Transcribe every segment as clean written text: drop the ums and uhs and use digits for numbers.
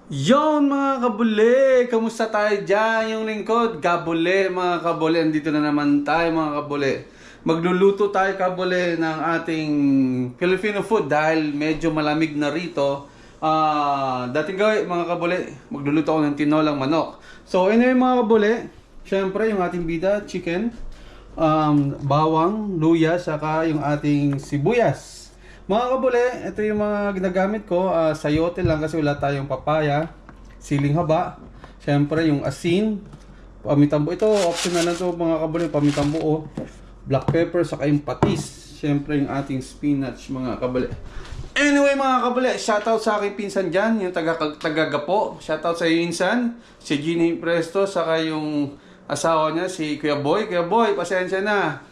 Yon mga kabule, kamusta tayo dyan? Yung lingkod, kabule mga kabule, andito na naman tayo mga kabule. Magluluto tayo kabule ng ating Filipino food dahil medyo malamig na rito. Dating gawin mga kabule, magluluto ako ng tinolang manok. So anyway mga kabule, syempre yung ating bida, chicken, bawang, luya, saka yung ating sibuyas. Mga kabule, ito yung mga ginagamit ko. Sayote lang kasi wala tayong papaya. Siling haba. Siyempre yung asin. Pamintambo. Ito, optional na to mga kabule. Pamintambo o black pepper, saka yung patis. Siyempre yung ating spinach mga kabule. Anyway mga kabule, shoutout sa aking pinsan dyan. Yung taga-gapo. Shoutout sa iyo insan. Si Ginny Presto, saka yung asawa niya, si Kuya Boy. Kuya Boy, pasensya na.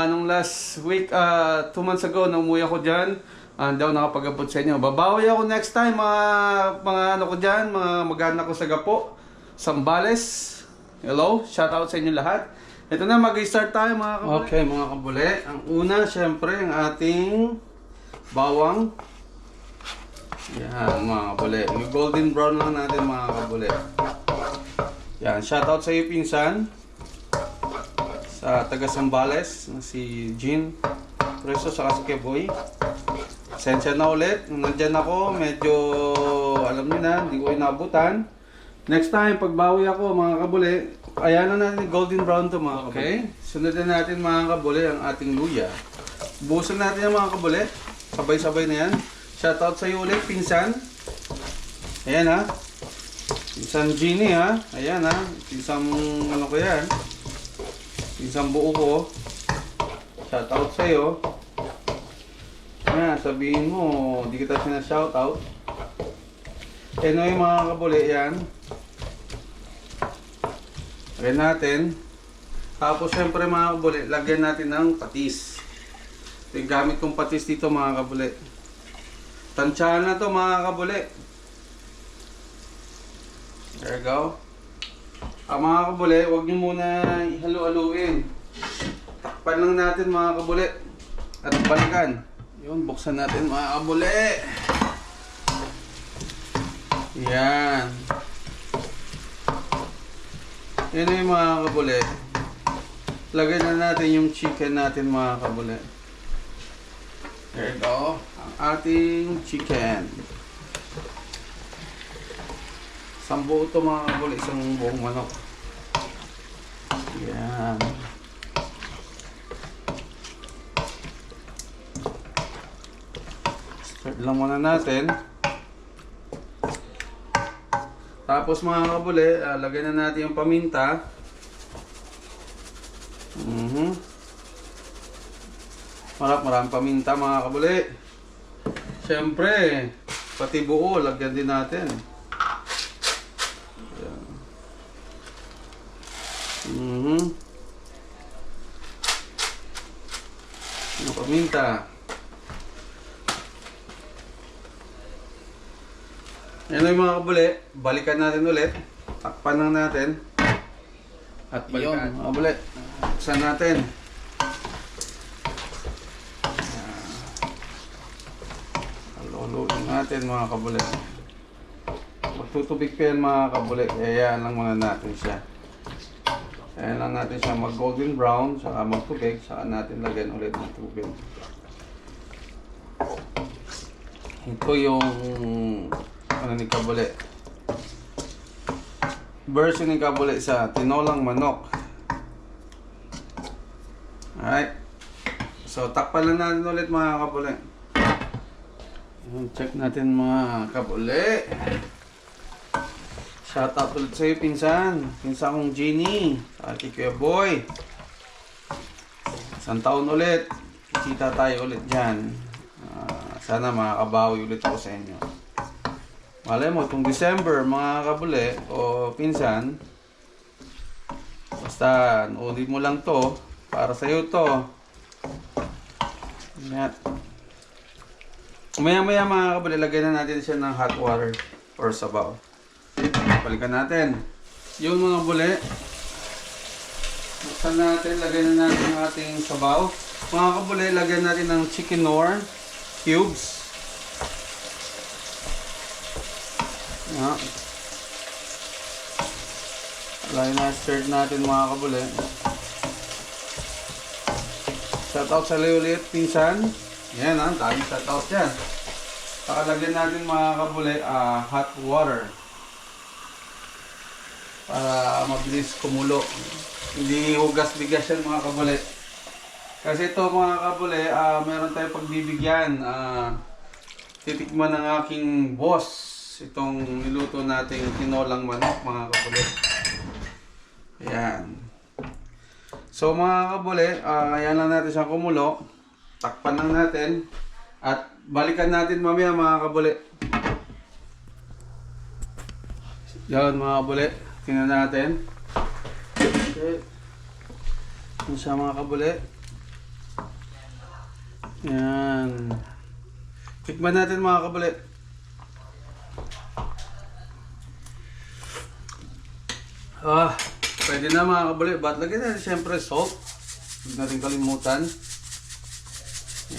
Nung last week, 2 months ago, na umuwi ako dyan, hindi ako nakapag-abot sa inyo. Babawi ako next time, mga ano ko dyan, mga mag-anak ko sa Gapo, Sambales. Hello, shout out sa inyo lahat. Ito na, mag-start tayo mga kabule. Okay mga kabule, ang una, syempre, ang ating bawang. Yan mga kabule, yung golden brown lang natin mga kabule. Yan, shout out sa iyo pinsan. Sa taga Sambales, si Jean Preso, saka si Keboy. Pasensya na ulit, nung nandyan ako, medyo alam niyo na, hindi ko inabutan. Next time, pagbawi ako mga kabule, ayan na natin golden brown to mga kabule. Okay, sunod na natin mga kabule ang ating luya. Buhusan natin yung mga kabule, sabay-sabay na yan. Shoutout sa iyo ulit, pinsan. Ayan ha, pinsan Jeannie ha, ayan ha, pinsan ano ko yan. Isang buo ko. Shoutout sa'yo. Yan, sabihin mo, di kita sinashoutout. Ano yung mga kabuli yan. Lagyan natin. Tapos syempre mga kabuli, lagyan natin ng patis. Ito yung gamit kong patis dito mga kabuli. Tansyahan na to mga kabuli. There you go. Mga kabule, huwag nyo muna ihalo-haluin. Takpan lang natin mga kabule. At balikan. Yun, buksan natin mga kabule. Yan. Yan yung mga kabule. Lagay na natin yung chicken natin mga kabule. There you go. Ang ating chicken. Isang buo ito mga kabule, isang buong manok. Yan. Start lang muna natin. Tapos mga kabule, lagyan na natin yung paminta. Maraming paminta mga kabule. Siyempre, pati buo, lagyan din natin. Yung paminta. Yan yung mga kabule, balikan natin ulit. Takpan lang natin. At balikan. Mga kabule, buksan natin. Haluluin natin mga kabule. Magtutubig pa yan mga kabule. Hayaan lang muna natin siya. Ayan lang natin siya mag golden brown, saka magtubig, saka natin lagyan ulit ng tubig. Ito yung ano ni kabule. Version ni kabule sa tinolang manok. Alright. So takpan lang natin ulit mga kabule. Check natin mga kabule. Shoutout ulit sa'yo, pinsan. Pinsan kong Ginny. Kay Kuya Boy. Isang taon ulit. Kita tayo ulit dyan. Sana makakabawi ulit ako sa inyo. Malay mo, itong December, mga kabule o pinsan, basta ulit mo lang to. Para sa'yo to. Yan. Maya-maya mga kabule, lagyan na natin siya ng hot water or sabaw. Balikan natin. Yung mga bule. Buksan natin, lagyan na natin yung ating sabaw. Mga kabule, lagyan natin ng chicken nor cubes. Yan. Lagay na stirred natin mga kabuli. Shoutout sa ulit, pinsan. Yan ha, dami shoutout yan. Pakalagyan natin mga kabuli, hot water. Para mabilis kumulo. Hindi hugas bigas yan mga kabuli. Kasi ito mga kabuli, meron tayong pagbibigyan. Titikman ng aking boss itong niluto nating tinolang manok mga kabuli. Ayan. So mga kabuli, ayan lang natin siyang kumulo. Takpan lang natin. At balikan natin mamaya mga kabuli. Yan mga kabuli. Tingnan natin. Okay. Yan siya mga kabuli. Yan. Tikman natin mga kabuli. Pwede na mga kabuli. But lagyan natin siyempre salt. Huwag natin kalimutan.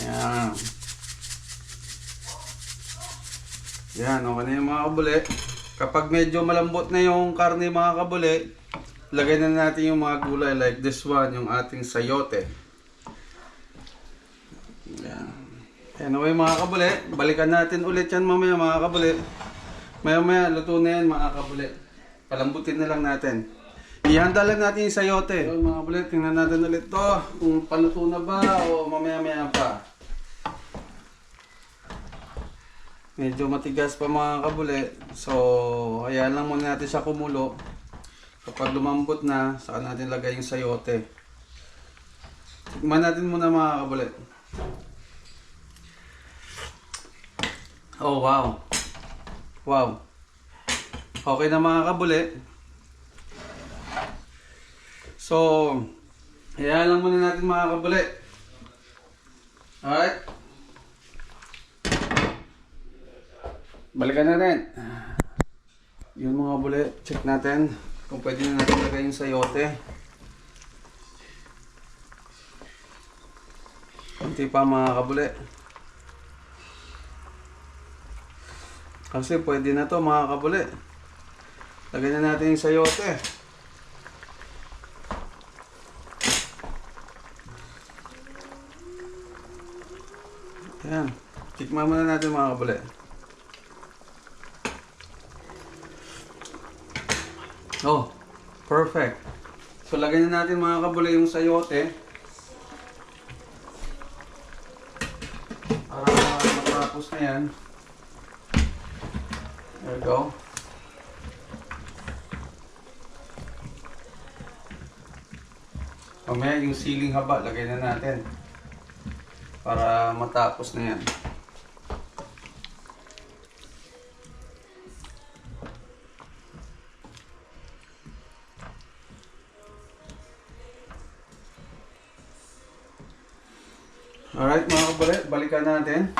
Yan. Yan, okay na yung mga kabuli. Kapag medyo malambot na yung karne mga kabuli, lagay na natin yung mga gulay like this one, yung ating sayote. Yan. Anyway mga kabuli, balikan natin ulit yan mamaya mga kabuli. Maya luto na yan mga kabuli. Palambutin na lang natin. Ihanda lang natin yung sayote. So, mga kabuli, tingnan natin ulit to kung paluto na ba o mamaya pa. Medyo matigas pa mga kabuli. So, ayan lang muna natin siya kumulo. Kapag lumambot na, saka natin lagay yung sayote. Tikman natin muna mga kabuli. Oh, wow. Wow. Okay na mga kabuli. So, ayan lang muna natin mga kabuli. Alright. Balikan natin. Yun mga kabuli, check natin kung pwede na natin lagay yung sayote. Kunti pa mga kabuli. Kasi pwede na to mga kabuli. Lagay na natin yung sayote. Ayan. Tikman muna natin mga kabuli. Oh, perfect. So lagay na natin mga kabuli yung sayote. Para matapos na yan. There we go. Mamaya yung siling haba, lagay na natin. Para matapos na yan. Alright mga kabuli, balikan natin.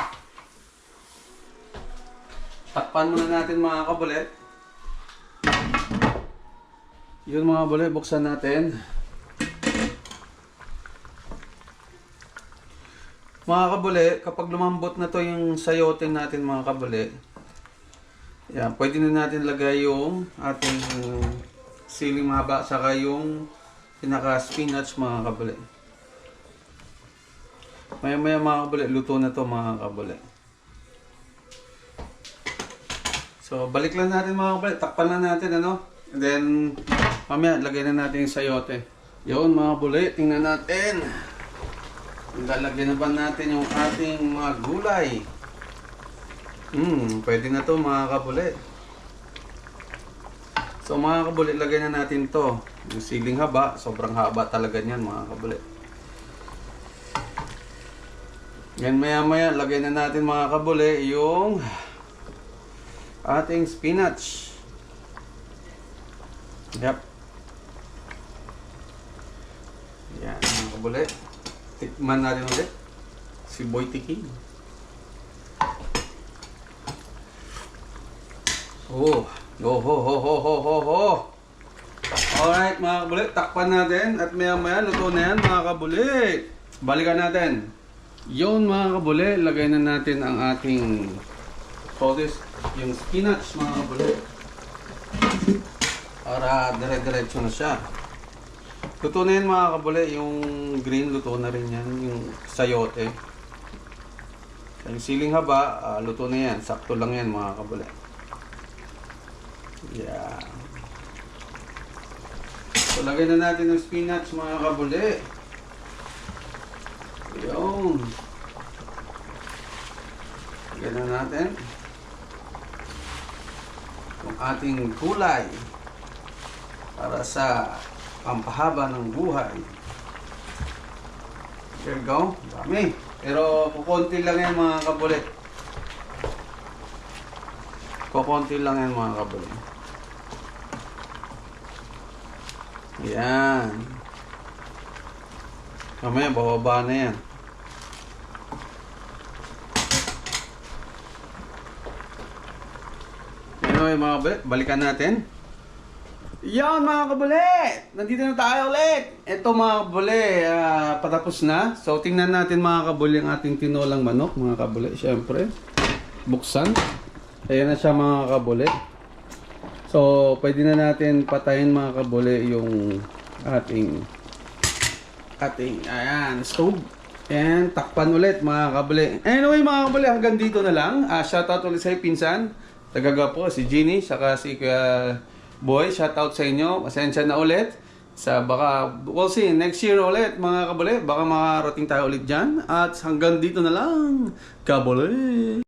Takpan muna natin mga kabuli. Yun mga kabuli, buksan natin. Mga kabuli, kapag lumambot na to yung sayote natin mga kabuli, yan, pwede na natin lagay yung ating siling mahaba saka yung pinaka spinach mga kabuli. Maya mga kabuli, luto na to mga kabuli. So balik lang natin mga kabuli, takpan lang natin ano. And then mamaya lagay na natin yung sayote. Yun mga kabuli, tingnan natin. Lalagyan na ba natin yung ating mga gulay? Pwede na to mga kabuli. So mga kabuli, lagay na natin to. Yung siling haba, sobrang haba talaga niyan mga kabuli. Yan maya lagay na natin mga kabuli yung ating spinach. Yep. Yan mga kabuli. Tikman natin ulit. Si Boy Tiki. Oh. Oh ho ho ho ho ho ho. Alright mga kabuli. Takpan natin. At maya luto na yan mga kabuli. Balikan natin. Yun mga kabuli, lagay na natin ang ating yung spinach mga kabuli. Para dire-diretso na siya. Luto na yan mga kabule, yung green luto na rin yan, yung sayote. Yung siling haba, luto na yan. Sakto lang yan mga kabule. Yeah. So lagay na natin ng spinach mga kabule. Yun. Lagay na natin yung ating gulay para sa pampahaba ng buhay. There you go. Dami. Pero kukunti lang yan mga kabule. Kukunti lang yan mga kabule. Yan. Mamaya bababa na yan. Anyway mga kabule, balikan natin. Yan mga kabule! Nandito na tayo ulit! Ito mga kabule, patapos na. So tingnan natin mga kabule ang ating tinolang manok mga kabule. Siyempre, buksan. Ayan na siya mga kabule. So pwede na natin patayin mga kabule yung ating ayan, stove. And takpan ulit mga kabule. Anyway mga kabule, hanggang dito na lang. Shoutout ulit sa pinsan. Tagaga po si Jeannie, saka si Boy, shoutout sa inyo. Pasensya na ulit. Baka, we'll see, next year ulit mga kabule. Baka makarating tayo ulit dyan. At hanggang dito na lang. Kabule!